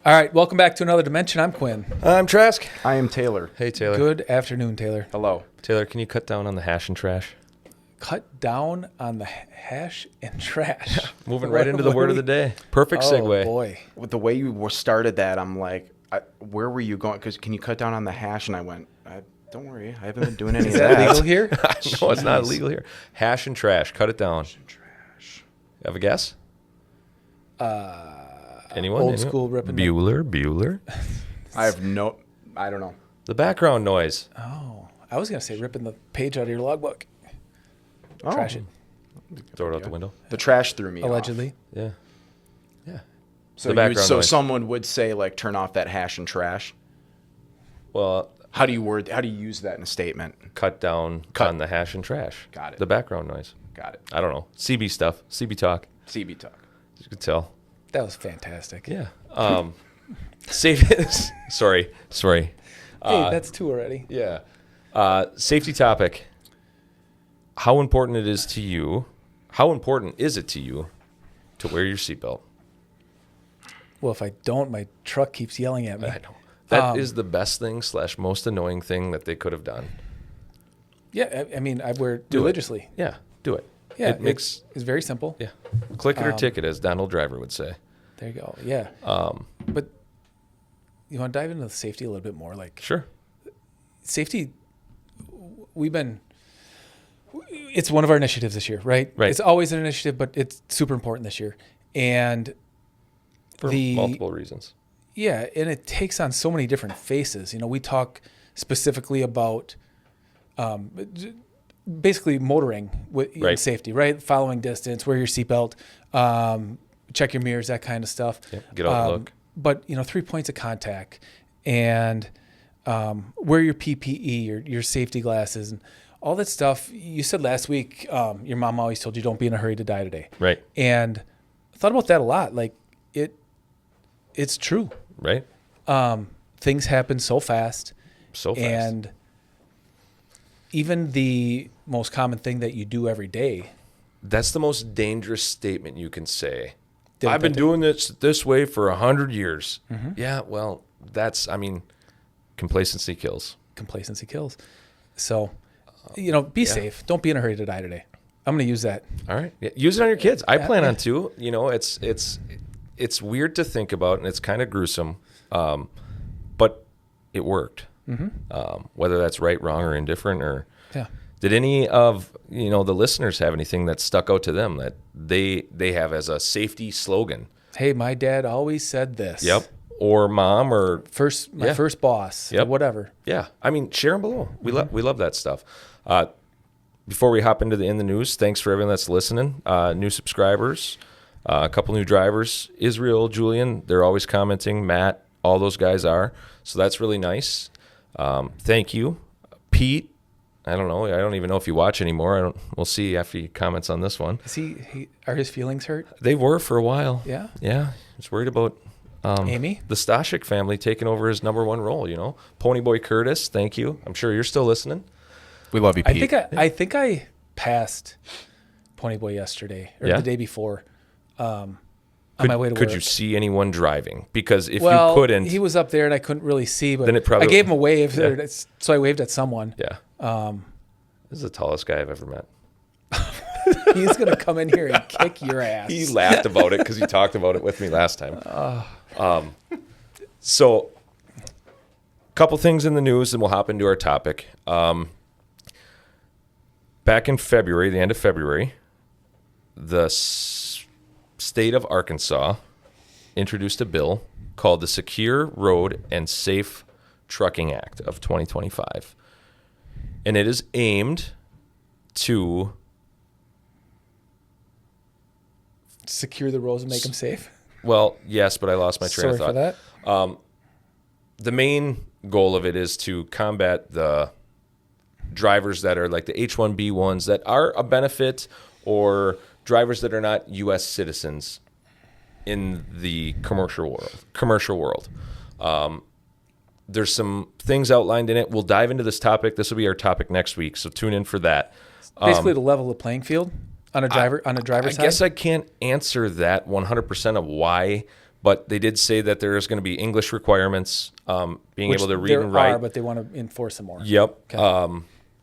All right, welcome back to Another Dimension. I'm Quinn. I'm Trask. I am Taylor. Hey, Taylor. Good afternoon, Taylor. Hello. Taylor, can you cut down on the hash and trash? Cut down on the hash and trash. Moving right into the word of the day. Perfect segue. Oh, boy. With the way you started that, I'm like, where were you going? Because can you cut down on the hash? And I went, don't worry, I haven't been doing any of Is that. that legal here? No, it's not illegal here. Hash and trash. Cut it down. Hash and trash. You have a guess? Anyone? Old school ripping. Bueller. I don't know. The background noise. Oh, I was going to say ripping the page out of your logbook. Oh. Trash it, Throw it out the window. The trash threw me allegedly. off. Yeah. So, The background noise. someone would say, like, turn off that hash and trash. Well, How do you use that in a statement? cut down on the hash and trash. Got it. The background noise. Got it. I don't know. CB stuff. CB talk. CB talk. You could tell. That was fantastic. Yeah. Save Sorry. Hey, that's two already. Yeah. Safety topic. How important it is to you? How important is it to you to wear your seatbelt? Well, if I don't, my truck keeps yelling at me. I know. That is the best thing / most annoying thing that they could have done. Yeah, I mean, I wear it Do it. religiously. Yeah, do it. Yeah, It makes it's very simple. yeah. Click it or ticket, as Donald Driver would say. There you go. Yeah. But you want to dive into the safety a little bit more? Like Sure. safety, it's one of our initiatives this year, right? Right. It's always an initiative, but it's super important this year. And For multiple reasons. yeah, and it takes on so many different faces. You know, we talk specifically about basically motoring with Right. safety, right? Following distance, wear your seatbelt, check your mirrors, that kind of stuff. Yep. Get out and look. But, 3 points of contact and wear your PPE, your safety glasses, and all that stuff. You said last week your mom always told you don't be in a hurry to die today. Right. And I thought about that a lot. Like, it's true. Right. Things happen so fast. So fast. And even the most common thing that you do every day. That's the most dangerous statement you can say. Did I've been that- doing this way for 100 years. Mm-hmm. Yeah, well, complacency kills. Complacency kills. So, be safe. Don't be in a hurry to die today. I'm going to use that. All right. Yeah, use it on your kids. I plan yeah. on to. It's weird to think about, and it's kind of gruesome, but it worked. Mm-hmm. Whether that's right, wrong, or indifferent, or Yeah. did any of the listeners have anything that stuck out to them that they have as a safety slogan? Hey, my dad always said this. Yep. Or mom, or First boss. Yep. Or whatever. yeah. Share them below. We love that stuff. Before we hop into the news, thanks for everyone that's listening. New subscribers, a couple new drivers, Israel, Julian, they're always commenting. Matt, all those guys are. So that's really nice. Thank you. Pete, I don't know. I don't even know if you watch anymore. We'll see after he comments on this one. Is are his feelings hurt? They were for a while. Yeah. Yeah. I was worried about Amy? the Stashik family taking over his number one role, Ponyboy Curtis, thank you. I'm sure you're still listening. We love you, Pete. I think I passed Ponyboy yesterday or the day before. On my way to work. Could you see anyone driving? Because if you couldn't, he was up there and I couldn't really see. But then it probably- I gave him a wave, Yeah. so I waved at someone. yeah. This is the tallest guy I've ever met. He's gonna come in here and kick your ass. He laughed about it because he talked about it with me last time. So, couple things in the news, and we'll hop into our topic. Back in February, the end of February, the state of Arkansas introduced a bill called the Secure Road and Safe Trucking Act of 2025. And it is aimed to secure the roads and make them safe. well, yes, but I lost my train Sorry of thought. for that. The main goal of it is to combat the drivers that are like the H-1B ones that are a benefit, or drivers that are not U.S. citizens in the commercial world. There's some things outlined in it. We'll dive into this topic. This will be our topic next week, so tune in for that. Basically, to level the playing field on a driver's side. I guess I can't answer that 100% of why, But they did say that there is going to be English requirements, being Which able to read there and write. are, but they want to enforce them more. Yep. Okay.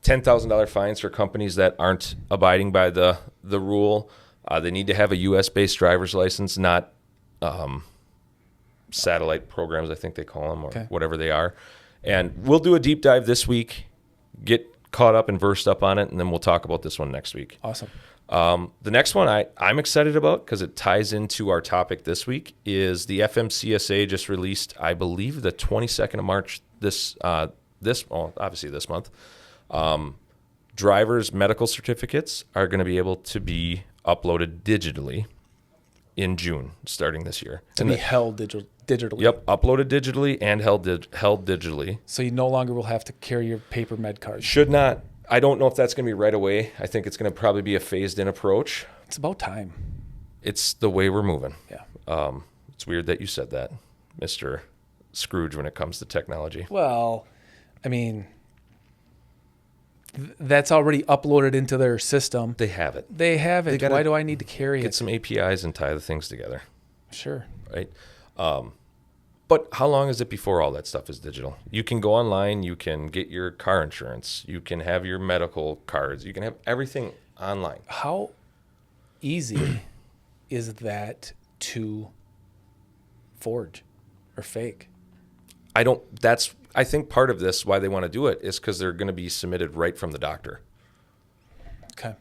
$10,000 fines for companies that aren't abiding by the rule. They need to have a U.S.-based driver's license, not satellite programs, I think they call them, or whatever they are. And we'll do a deep dive this week, get caught up and versed up on it, and then we'll talk about this one next week. Awesome. The next one I'm excited about because it ties into our topic this week is the FMCSA just released, I believe, the 22nd of March obviously this month. Drivers' medical certificates are going to be able to be uploaded digitally in June, starting this year. To be held digitally. Yep, uploaded digitally and held digitally. So you no longer will have to carry your paper med card. Should not. I don't know if that's going to be right away. I think it's going to probably be a phased-in approach. It's about time. It's the way we're moving. Yeah. It's weird that you said that, Mr. Scrooge, when it comes to technology. Well, I mean, that's already uploaded into their system. They have it. They have it. Why do I need to carry it? Get some APIs and tie the things together. Sure. Right? But how long is it before all that stuff is digital? You can go online. You can get your car insurance. You can have your medical cards. You can have everything online. How easy is that to forge or fake? I think part of this, why they want to do it, is because they're going to be submitted right from the doctor. Okay.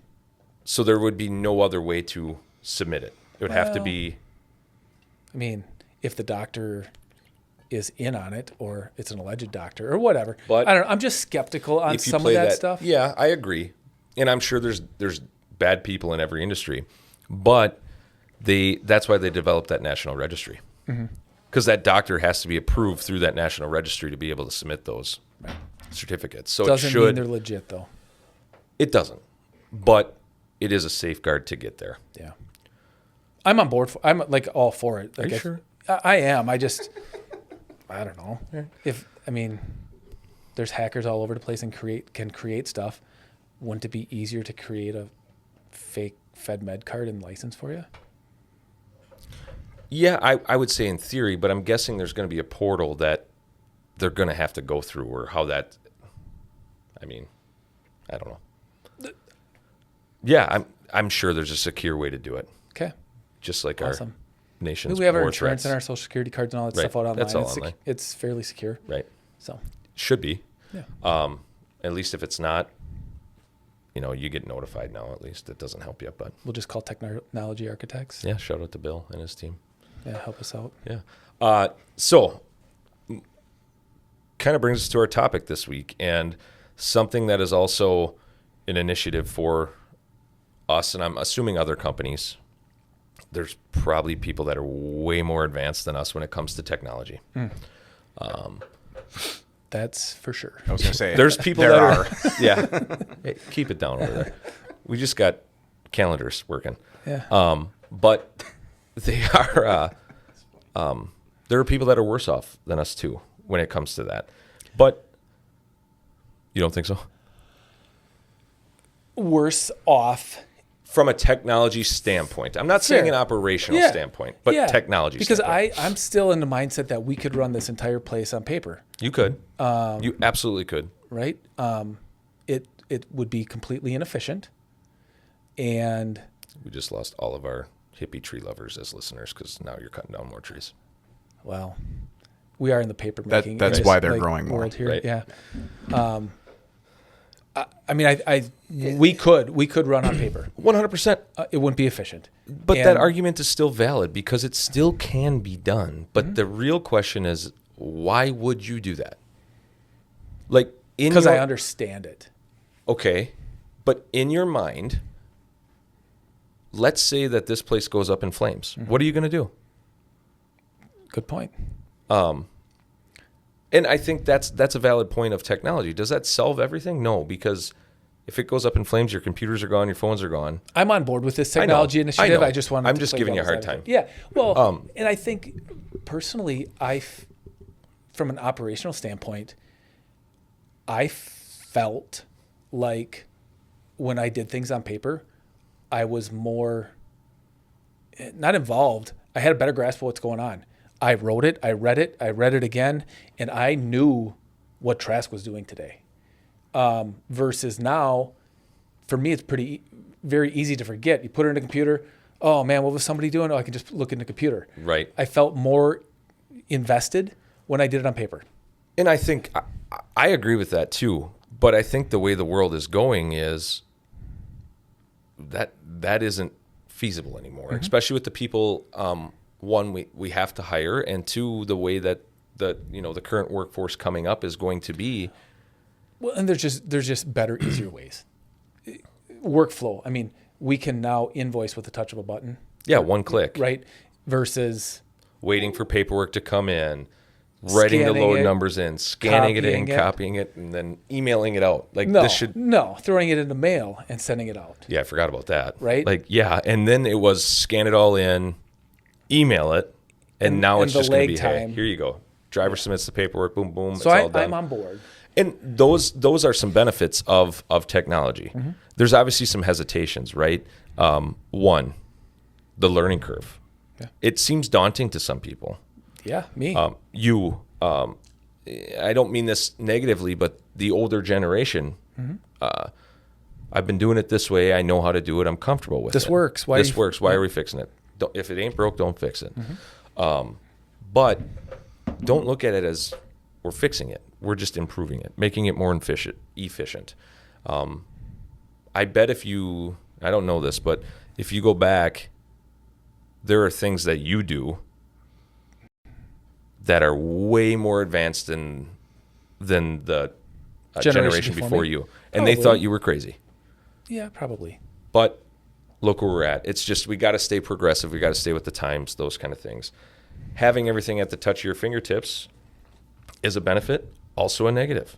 So there would be no other way to submit it. It would have to be... I mean, if the doctor is in on it, or it's an alleged doctor, or whatever. But I don't know. I'm just skeptical on some of that stuff. Yeah, I agree. And I'm sure there's bad people in every industry. But that's why they developed that national registry. Because that doctor has to be approved through that national registry to be able to submit those certificates. So Doesn't mean they're legit, though. It doesn't. But it is a safeguard to get there. Yeah. I'm on board. I'm like all for it. Like, Are you sure? I am. I don't know. There's hackers all over the place and can create stuff. Wouldn't it be easier to create a fake FedMed card and license for you? Yeah, I would say in theory, but I'm guessing there's going to be a portal that they're going to have to go through, or how that. I don't know. Yeah, I'm sure there's a secure way to do it. Okay. Just like Awesome. our nation's we have our war insurance threats. and our social security cards and all that Right. stuff out online. That's all online. It's fairly secure. Right. So Should be. yeah. At least if it's not, you get notified now. At least it doesn't help you, but We'll just call technology architects. yeah. Shout out to Bill and his team. Yeah, help us out. Yeah. So kind of brings us to our topic this week, and something that is also an initiative for us, and I'm assuming other companies. There's probably people that are way more advanced than us when it comes to technology. That's for sure. I was going to say, There's people there that are. Yeah. Hey, keep it down over there. We just got calendars working. Yeah. But they are, there are people that are worse off than us too when it comes to that. But you don't think so? Worse off. From a technology standpoint. I'm not saying an operational standpoint, but technology because standpoint. I'm still in the mindset that we could run this entire place on paper. You could. You absolutely could. Right? It would be completely inefficient. And We just lost all of our hippie tree lovers as listeners because now you're cutting down more trees. well, we are in the paper making. That's why they're growing more. World here. Right. Yeah. We could run on paper. 100%. It wouldn't be efficient. But that argument is still valid because it still can be done. But the real question is, why would you do that? Like, because I understand it. Okay, but in your mind, let's say that this place goes up in flames. What are you going to do? Good point. And I think that's a valid point of technology. Does that solve everything? No, because if it goes up in flames, your computers are gone, your phones are gone. I'm on board with this technology initiative. I know. I just want. I'm just giving you a hard time. Yeah. Well, and I think personally, from an operational standpoint, I felt like when I did things on paper, I was more not involved. I had a better grasp of what's going on. I wrote it, I read it again, and I knew what Trask was doing today. Versus now, for me, it's very easy to forget. You put it in a computer. Oh man, what was somebody doing? Oh, I can just look in the computer. Right. I felt more invested when I did it on paper. And I think I agree with that too. But I think the way the world is going is that isn't feasible anymore, especially with the people, one, we have to hire, and two, the way that the current workforce coming up is going to be. Well, and there's just better, easier ways. Workflow. I mean, we can now invoice with the touch of a button. Yeah, one click. Right. Versus waiting for paperwork to come in, writing the load numbers in, scanning it in, copying it, and then emailing it out. Like throwing it in the mail and sending it out. Yeah, I forgot about that. Right? Like, yeah, and then it was scan it all in, email it, and now it's just going to be, hey, here you go. Driver submits the paperwork, boom, boom, so it's all done. I'm on board. And those are some benefits of technology. There's obviously some hesitations, right? One, the learning curve. Yeah. It seems daunting to some people. Yeah, me. I don't mean this negatively, but the older generation, I've been doing it this way. I know how to do it. I'm comfortable with it. This works. Why are we fixing it? If it ain't broke, don't fix it. But don't look at it as we're fixing it. We're just improving it, making it more efficient. I bet I don't know this, but if you go back, there are things that you do that are way more advanced than the generation before you. And they thought you were crazy. Yeah, probably. But look where we're at. It's just we got to stay progressive. We got to stay with the times, those kind of things. Having everything at the touch of your fingertips is a benefit, also a negative.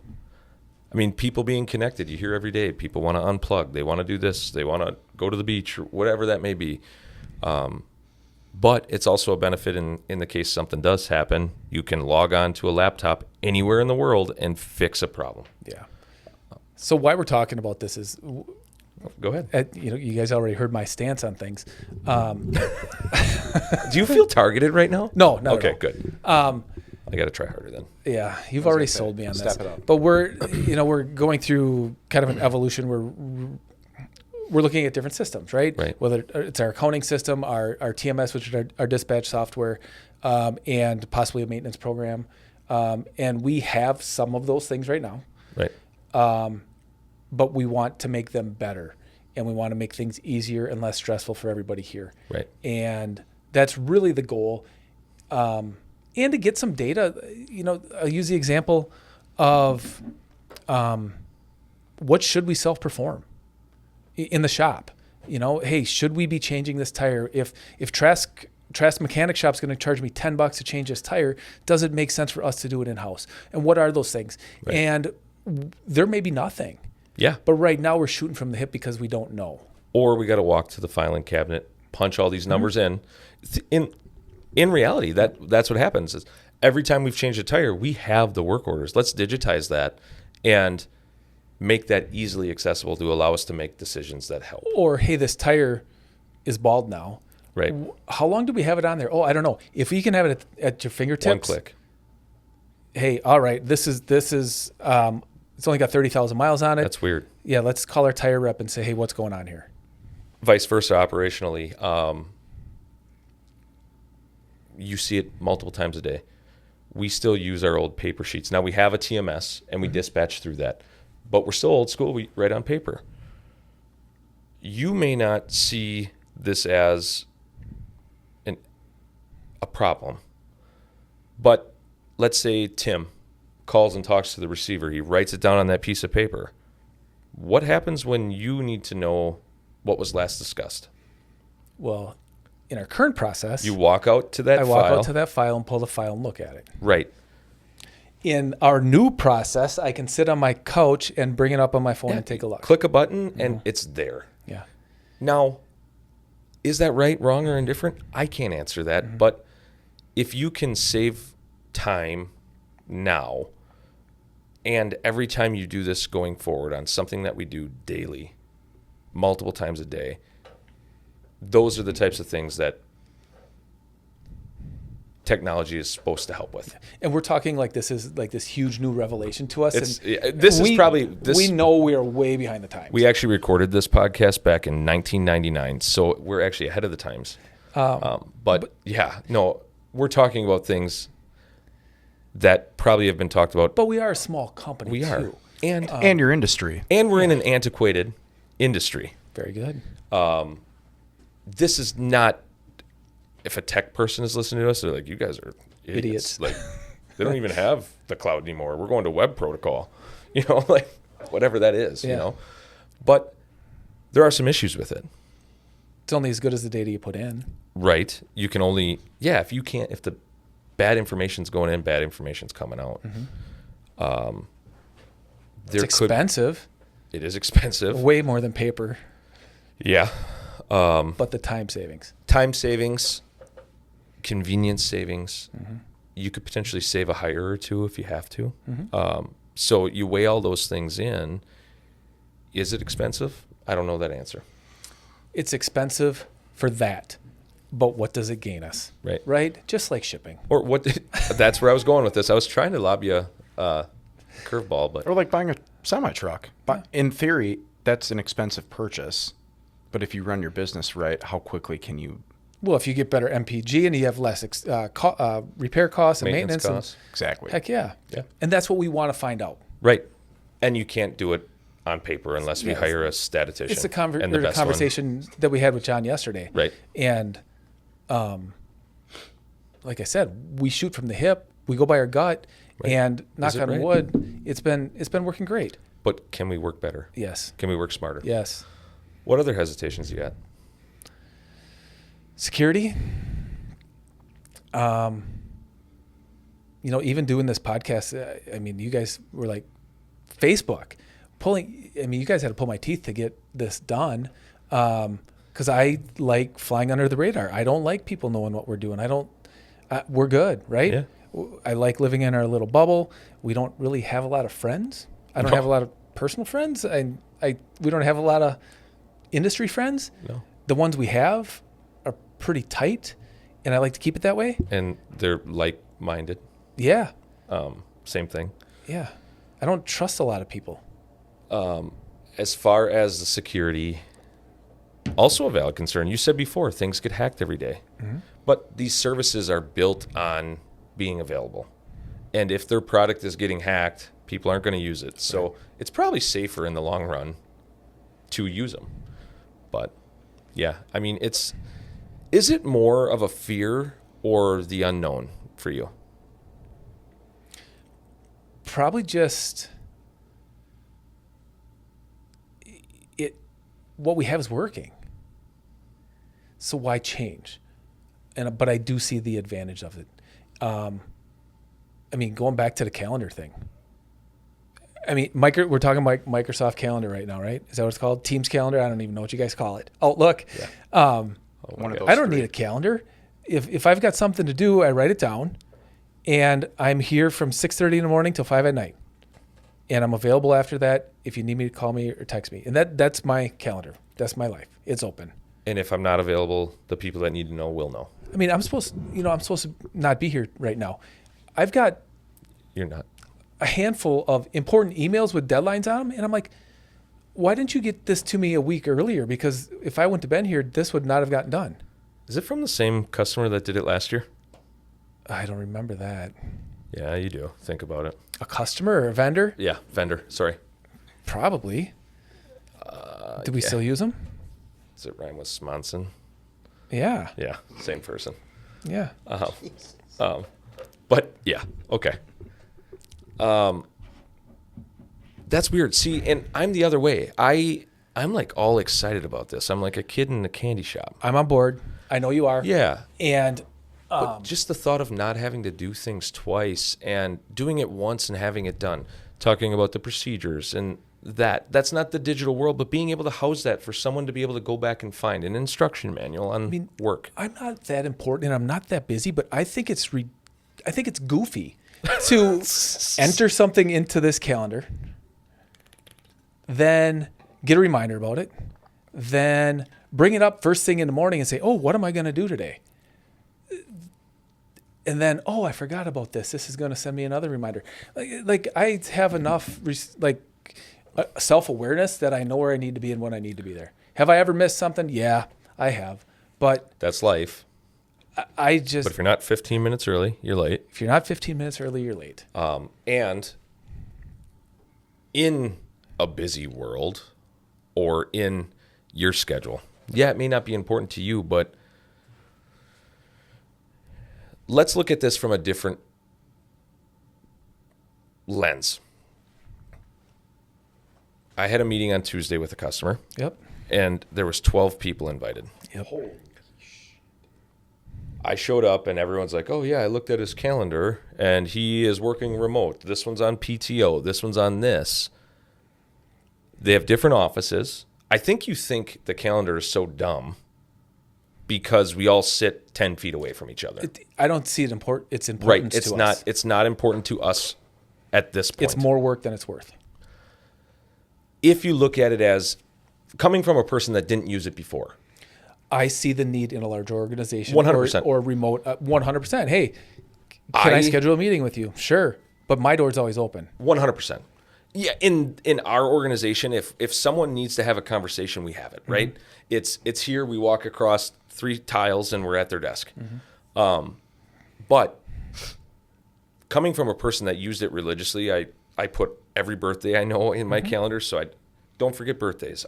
I mean, people being connected, you hear every day, people want to unplug. They want to do this. They want to go to the beach or whatever that may be. But it's also a benefit in the case something does happen. You can log on to a laptop anywhere in the world and fix a problem. Yeah. So why we're talking about this is... Go ahead. You guys already heard my stance on things. Do you feel targeted right now? No, not okay, at all. Good. I got to try harder then. Yeah, you've already sold me on this. Step it up. But we're going through kind of an evolution where we're looking at different systems, right? Right. Whether it's our accounting system, our TMS, which is our dispatch software, and possibly a maintenance program. And we have some of those things right now. Right. But we want to make them better, and we want to make things easier and less stressful for everybody here. Right. And that's really the goal. And to get some data, I'll use the example of what should we self-perform in the shop? Hey, should we be changing this tire? If Trask Mechanic Shop's going to charge me $10 to change this tire, does it make sense for us to do it in-house? And what are those things? Right. And there may be nothing. Yeah. But right now we're shooting from the hip because we don't know. Or we got to walk to the filing cabinet, punch all these numbers in. In reality, that's what happens. Is every time we've changed a tire, we have the work orders. Let's digitize that and make that easily accessible to allow us to make decisions that help. Or, hey, this tire is bald now. Right. How long do we have it on there? Oh, I don't know. If we can have it at your fingertips. One click. Hey, all right, this is it's only got 30,000 miles on it. That's weird. Yeah, let's call our tire rep and say, hey, what's going on here? Vice versa, operationally. You see it multiple times a day. We still use our old paper sheets. Now we have a TMS and we dispatch through that, but we're still old school. We write on paper. You may not see this as a problem, but let's say Tim calls and talks to the receiver. He writes it down on that piece of paper. What happens when you need to know what was last discussed? Well, in our current process, you walk out to that file. I walk out to that file and pull the file and look at it. Right. In our new process, I can sit on my couch and bring it up on my phone and take a look. Click a button and it's there. Yeah. Now, is that right, wrong, or indifferent? I can't answer that. But if you can save time now, and every time you do this going forward on something that we do daily, multiple times a day, those are the types of things that technology is supposed to help with. And we're talking like this is like this huge new revelation to us. We know we are way behind the times. We actually recorded this podcast back in 1999, so we're actually ahead of the times. But we're talking about things that probably have been talked about. But we are a small company. We are, and your industry, and we're in an antiquated industry. Very good. This is not. If a tech person is listening to us, they're like, "You guys are idiots." Like, they don't even have the cloud anymore. We're going to web protocol, like whatever that is, But there are some issues with it. It's only as good as the data you put in. Right. You can only, if the bad information's going in, bad information's coming out. Mm-hmm. It's expensive. It is expensive. Way more than paper. Yeah. But the time savings. Convenience savings. Mm-hmm. You could potentially save a hire or two if you have to. Mm-hmm. So you weigh all those things in. Is it expensive? I don't know that answer. It's expensive for that. But what does it gain us? Right? Just like shipping. Or what? That's where I was going with this. I was trying to lob you a curveball, but or like buying a semi-truck. But in theory, that's an expensive purchase. But if you run your business right, how quickly can you? Well, if you get better MPG and you have less repair costs and maintenance costs. Exactly. Heck yeah. And that's what we want to find out. Right. And you can't do it on paper unless we hire a statistician. It's a conversation that we had with John yesterday. Right. And like I said, we shoot from the hip. We go by our gut. Right. And knock on wood, it's been working great. But can we work better? Yes. Can we work smarter? Yes. What other hesitations you got? Security. Even doing this podcast, you guys were like Facebook you guys had to pull my teeth to get this done. Cause I like flying under the radar. I don't like people knowing what we're doing. We're good. Right. Yeah. I like living in our little bubble. We don't really have a lot of friends. I don't have a lot of personal friends. We don't have a lot of industry friends. No. The ones we have are pretty tight, and I like to keep it that way. And they're like-minded. Yeah. Same thing. Yeah. I don't trust a lot of people. As far as the security, also a valid concern. You said before, things get hacked every day. Mm-hmm. But these services are built on being available. And if their product is getting hacked, people aren't going to use it. So it's probably safer in the long run to use them. But yeah, is it more of a fear or the unknown for you? Probably just what we have is working. So why change? But I do see the advantage of it. Going back to the calendar thing. We're talking about Microsoft Calendar right now, right? Is that what it's called? Teams Calendar? I don't even know what you guys call it. Outlook. Yeah. One of those I don't need a calendar. If I've got something to do, I write it down, and I'm here from 6:30 in the morning till 5 at night, and I'm available after that if you need me to call me or text me. And that's my calendar. That's my life. It's open. And if I'm not available, the people that need to know will know. I'm supposed to not be here right now. I've got. You're not. A handful of important emails with deadlines on them, and I'm like, why didn't you get this to me a week earlier? Because if I wouldn't have been here, this would not have gotten done. Is it from the same customer that did it last year? I don't remember that. Yeah, you do. Think about it. A customer or a vendor? Yeah, vendor. Sorry. Probably. Did we still use them? Does it rhyme with Smonson? Yeah. Yeah, same person. Yeah. But yeah, okay. That's weird. See, and I'm the other way. I'm like all excited about this. I'm like a kid in a candy shop. I'm on board. I know you are. Yeah. And but just the thought of not having to do things twice and doing it once and having it done, talking about the procedures and that's not the digital world, but being able to house that for someone to be able to go back and find an instruction manual on work. I'm not that important and I'm not that busy, but I think it's goofy to enter something into this calendar, then get a reminder about it, then bring it up first thing in the morning and say, oh, what am I going to do today? and then, oh, I forgot about this. This is going to send me another reminder. Like I have enough self-awareness that I know where I need to be and when I need to be there. Have I ever missed something? Yeah, I have. But That's life. I But just, if you're not 15 minutes early, you're late. if you're not 15 minutes early, you're late. And in a busy world or in your schedule, yeah, it may not be important to you, but let's look at this from a different lens. I had a meeting on Tuesday with a customer, Yep. and there was 12 people invited. Yep. I showed up and everyone's like, oh yeah, I looked at his calendar and he is working remote. This one's on PTO. This one's on this. They have different offices. I think you think the calendar is so dumb because we all sit 10 feet away from each other. I don't see it important. It's Right. important It's to not, us. it's not important to us at this point. It's more work than it's worth. If you look at it as coming from a person that didn't use it before. I see the need in a larger organization 100%. or remote 100%. Hey, can I schedule a meeting with you? Sure. But my door's always open. 100%. Yeah, in our organization, if someone needs to have a conversation, we have it, right? Mm-hmm. It's here. We walk across 3 tiles and we're at their desk. Mm-hmm. But coming from a person that used it religiously, I put every birthday I know in my calendar, so I don't forget birthdays.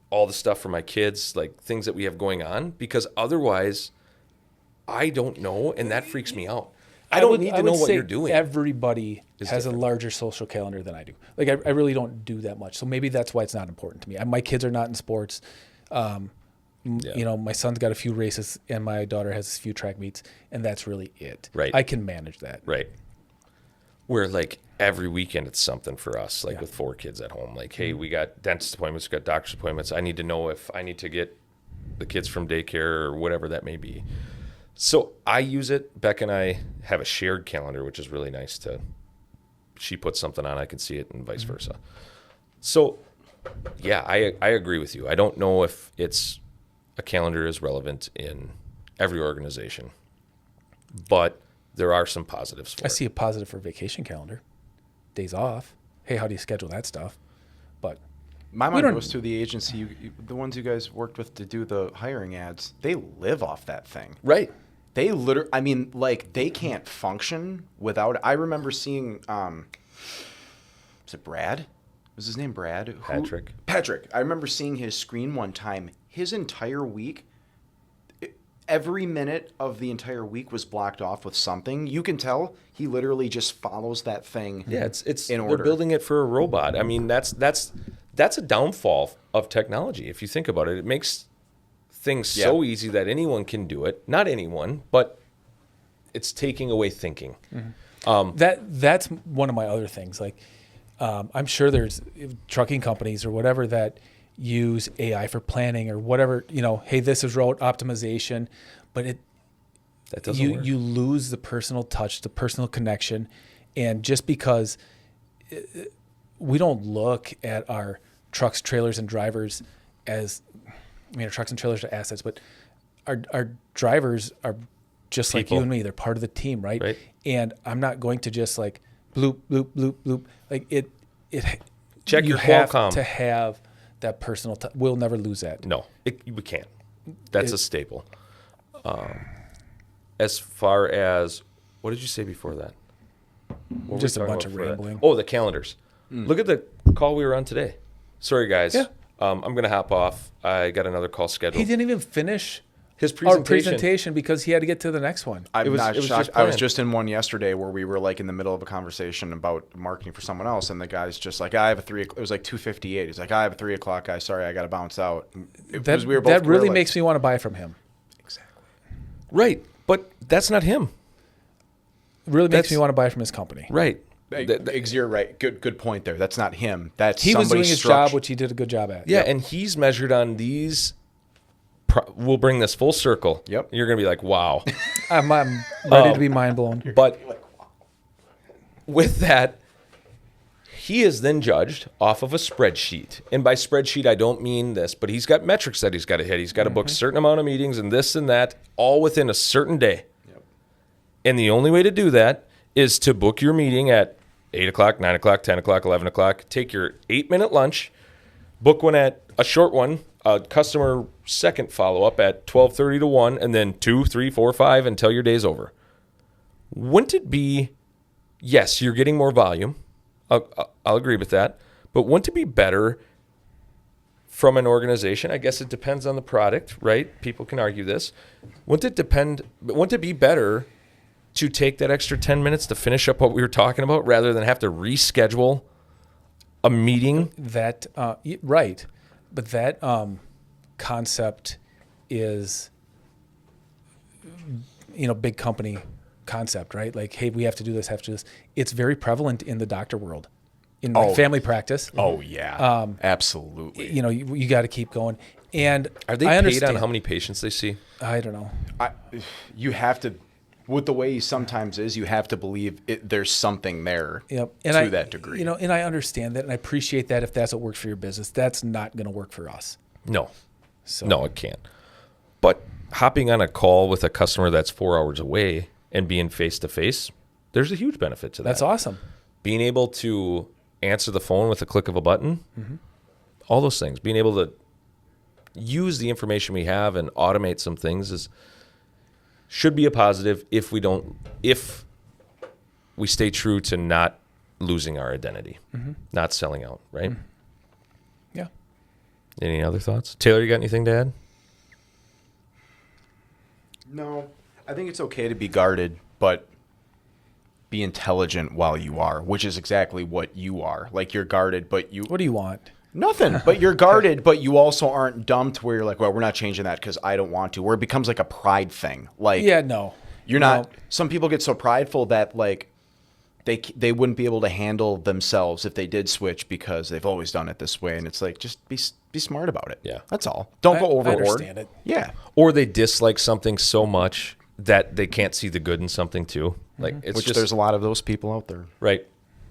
All the stuff for my kids, like things that we have going on, because otherwise I don't know, and that freaks me out. I don't need to know what you're doing. Everybody has different. a larger social calendar than I do. Like I really don't do that much. So maybe that's why it's not important to me. My kids are not in sports. You know, my son's got a few races and my daughter has a few track meets, and that's really it. Right. I can manage that. Right. Where like every weekend it's something for us, like with 4 kids at home. Like, hey, we got dentist appointments, we got doctor's appointments. I need to know if I need to get the kids from daycare or whatever that may be. So I use it. Beck and I have a shared calendar, which is really nice to, she puts something on, I can see it, and vice versa. So yeah, I agree with you. I don't know if a calendar is relevant in every organization, but there are some positives for I it. see a positive for vacation calendar. Days off. Hey, how do you schedule that stuff? But My We mind don't- goes to the agency, the ones you guys worked with to do the hiring ads. They live off that thing. Right. They literally, I mean, like, they can't function without it. I remember seeing, was it Brad? Was his name Brad? Patrick. Patrick. I remember seeing his screen one time. His entire week, every minute of the entire week was blocked off with something. You can tell he literally just follows that thing. Yeah, it's in they're order. building it for a robot. I mean, that's a downfall of technology. If you think about it, it makes things so easy that anyone can do it. Not anyone, but it's taking away thinking. that's one of my other things. Like, I'm sure there's trucking companies or whatever that use AI for planning or whatever. You know, hey, this is route optimization, but That doesn't work. you lose the personal touch, the personal connection, and just because we don't look at our trucks, trailers, and drivers as, I mean, our trucks and trailers are assets, but our drivers are just like you People. and me. They're part of the team, right? Right. And I'm not going to just like bloop, bloop, bloop, bloop. Like it Check you your have Qualcomm. to have that personal touch. We'll never lose that. No, we can't. That's a staple. As far as, what did you say before that? What were we Just a talking bunch about of before that? rambling. Oh, the calendars. Look at the call we were on today. Sorry, guys. Yeah. I'm going to hop off. I got another call scheduled. He didn't even finish His our presentation. presentation because he had to get to the next one. I'm It was- not it was shocked. just I was planned. just in one yesterday where we were like in the middle of a conversation about marketing for someone else, and the guy's just like, "I have a 3." It was like 2:58. He's like, "I have a 3:00 guy. Sorry, I got to bounce out." That we were both really like, makes me want to buy from him. exactly. Right. But that's not him. It really makes That's- me want to buy from his company. Right. You're right. Good point there. That's not him. That's He was doing somebody's his structure. job, which he did a good job at. Yeah, and he's measured on these. We'll bring this full circle. Yep. You're going to be like, wow. I'm ready to be mind blown. But with that, he is then judged off of a spreadsheet. And by spreadsheet, I don't mean this, but he's got metrics that he's got to hit. He's got to book a certain amount of meetings and this and that, all within a certain day. And the only way to do that is to book your meeting at 8 o'clock, 9 o'clock, 10 o'clock, 11 o'clock. Take your 8-minute lunch, book one at a short one, a customer second follow-up at 12:30 to 1, and then 2, 3, 4, 5 until your day's over. Wouldn't it be, yes, you're getting more volume. I'll agree with that. But wouldn't it be better from an organization? I guess it depends on the product, right? People can argue this. Wouldn't it be better to take that extra 10 minutes to finish up what we were talking about rather than have to reschedule a meeting? That right, but that concept is, big company concept, right? Like, hey, we have to do this, It's very prevalent in the doctor world, in like family practice. Oh yeah, absolutely. You got to keep going. And Are they paid on how many patients they see? I don't know. You have to, with the way he sometimes is, you have to believe there's something there. Yep. To that degree. And I understand that, and I appreciate that. If that's what works for your business, that's not going to work for us. No. So. No, it can't. But hopping on a call with a customer that's 4 hours away and being face-to-face, there's a huge benefit to that. That's awesome. Being able to answer the phone with a click of a button, all those things. Being able to use the information we have and automate some things should be a positive if we stay true to not losing our identity, not selling out, right? Yeah. Any other thoughts? Taylor, you got anything to add? No, I think it's okay to be guarded, but be intelligent while you are, which is exactly what you are. Like, you're guarded, but you... What do you want? Nothing, but you're guarded, but you also aren't dumb to where you're like, well, we're not changing that because I don't want to, where it becomes like a pride thing. Like, Yeah, no. you're not... Some people get so prideful that, like, they wouldn't be able to handle themselves if they did switch because they've always done it this way. And it's like, just be smart about it. Yeah. That's all. Don't go I overboard. understand it. Yeah. Or they dislike something so much that they can't see the good in something too. Like it's Which just there's a lot of those people out there. right.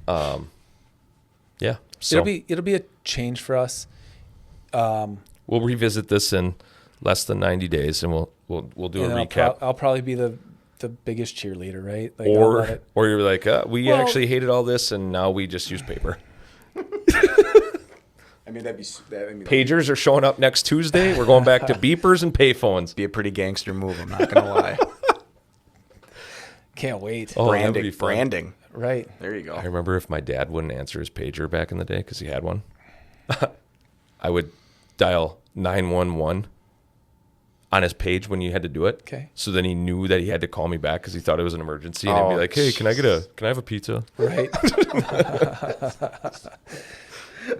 Yeah. So It'll be a change for us. we'll revisit this in less than 90 days, and we'll do a recap. I'll probably be the biggest cheerleader, right? Like, or you're like, we actually hated all this, and now we just use paper. I mean, that'd be Pagers are showing up next Tuesday. We're going back to beepers and payphones. be a pretty gangster move. I'm not gonna lie. Can't wait. Oh, that would be fun. branding. Right. There you go. I remember if my dad wouldn't answer his pager back in the day because he had one, I would dial 911 on his page when you had to do it. Okay. So then he knew that he had to call me back because he thought it was an emergency, and I'd be like, "Hey, can I have a pizza?" Right.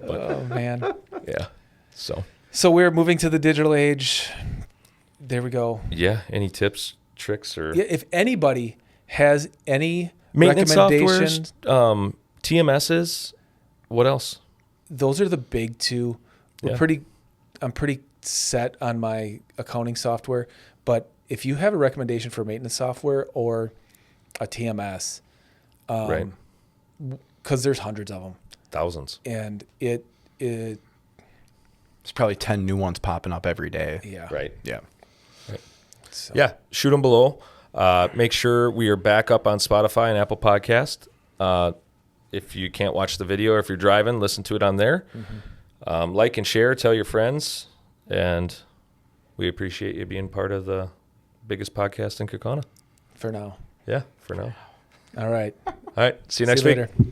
Oh man. Yeah. So we're moving to the digital age. There we go. Yeah. Any tips, tricks, or Yeah, if anybody has any maintenance recommendations, softwares, TMSs, what else? those are the big two. Yeah. I'm pretty set on my accounting software, but if you have a recommendation for maintenance software or a TMS, Right. because there's hundreds of them, Thousands. and There's probably 10 new ones popping up every day. yeah, Right. Yeah. So, Yeah. Shoot them below. Make sure we are back up on Spotify and Apple Podcast. If you can't watch the video, or if you're driving, listen to it on there. Mm-hmm. Like and share. Tell your friends. And we appreciate you being part of the biggest podcast in Kaukauna. for now. Yeah, for now. All right. All right. See you next See you week. later.